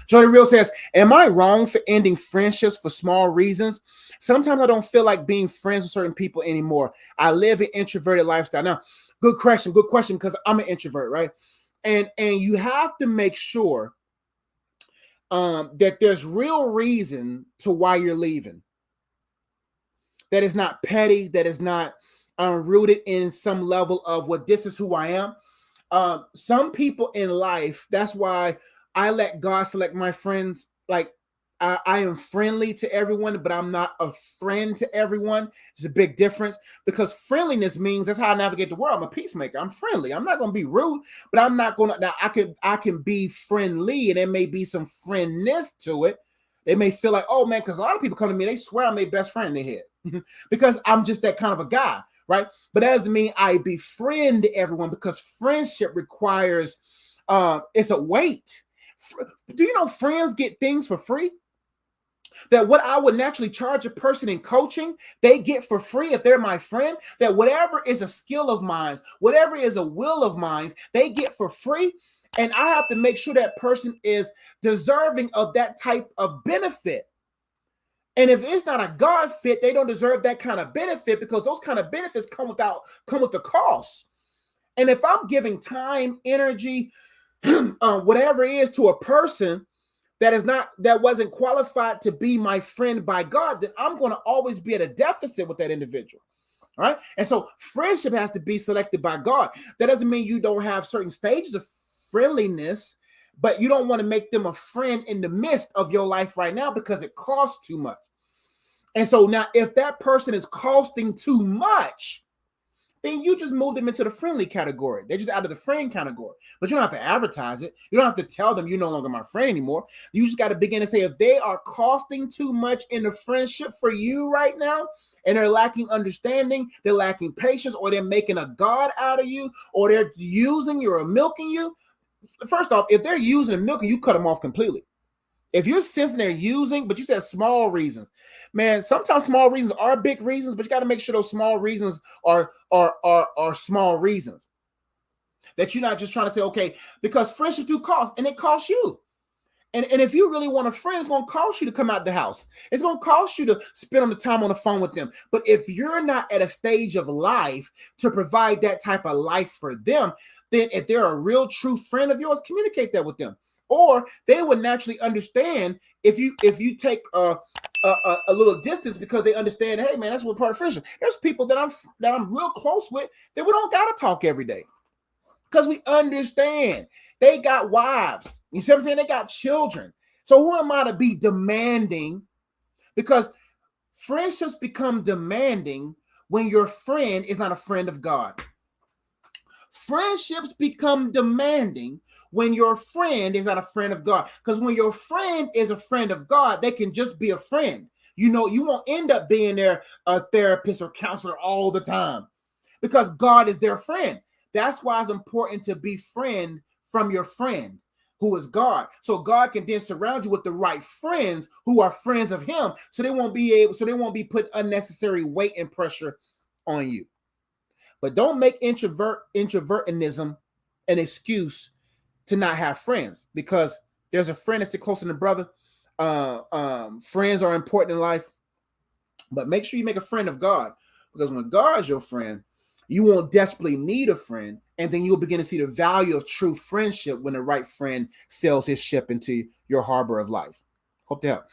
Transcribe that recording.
Jody Real says, am I wrong for ending friendships for small reasons? Sometimes I don't feel like being friends with certain people anymore. I live an introverted lifestyle. Now, good question, because I'm an introvert, right? And you have to make sure that there's real reason to why you're leaving. That is not petty, that is not rooted in some level of, well, this is who I am. Some people in life, that's why I let God select my friends. Like, I am friendly to everyone, but I'm not a friend to everyone. It's a big difference, because friendliness means that's how I navigate the world. I'm a peacemaker. I'm friendly. I'm not going to be rude, but I'm not going to. Now, I can be friendly, and there may be some friendness to it. They may feel like, oh man, because a lot of people come to me, they swear I'm their best friend in their head because I'm just that kind of a guy. Right. But that doesn't mean I befriend everyone, because friendship requires it's a weight. Do you know friends get things for free? That what I would naturally charge a person in coaching, they get for free if they're my friend. That whatever is a skill of mine, whatever is a will of mine, they get for free. And I have to make sure that person is deserving of that type of benefit. And if it's not a God fit, they don't deserve that kind of benefit, because those kind of benefits come with the cost. And if I'm giving time, energy, whatever it is to a person that wasn't qualified to be my friend by God, then I'm going to always be at a deficit with that individual. All right. And so friendship has to be selected by God. That doesn't mean you don't have certain stages of friendliness, but you don't want to make them a friend in the midst of your life right now, because it costs too much. And so now, if that person is costing too much, then you just move them into the friendly category. They're just out of the friend category. But you don't have to advertise it. You don't have to tell them you're no longer my friend anymore. You just got to begin to say, if they are costing too much in the friendship for you right now, and they're lacking understanding, they're lacking patience, or they're making a God out of you, or they're using you or milking you. First off, if they're using and milking, you cut them off completely. If you're sensing they're using, but you said small reasons, man, sometimes small reasons are big reasons, but you got to make sure those small reasons are small reasons. That you're not just trying to say, okay, because friendship do cost, and it costs you. And if you really want a friend, it's going to cost you to come out the house. It's going to cost you to spend on the time on the phone with them. But if you're not at a stage of life to provide that type of life for them, then if they're a real true friend of yours, communicate that with them. Or they would naturally understand if you take a little distance, because they understand, hey man, that's what part of friendship. There's people that I'm real close with that we don't gotta talk every day, because we understand they got wives. You see what I'm saying? They got children. So who am I to be demanding? Because friendships become demanding when your friend is not a friend of God. Friendships become demanding when your friend is not a friend of God. Because when your friend is a friend of God, they can just be a friend. You know, you won't end up being their therapist or counselor all the time, because God is their friend. That's why it's important to befriend from your friend, who is God. So God can then surround you with the right friends who are friends of him. So they won't be put unnecessary weight and pressure on you. But don't make introvertinism an excuse to not have friends, because there's a friend that's closer than a brother. Friends are important in life, but make sure you make a friend of God, because when God's your friend, you won't desperately need a friend, and then you'll begin to see the value of true friendship when the right friend sails his ship into your harbor of life. Hope to help.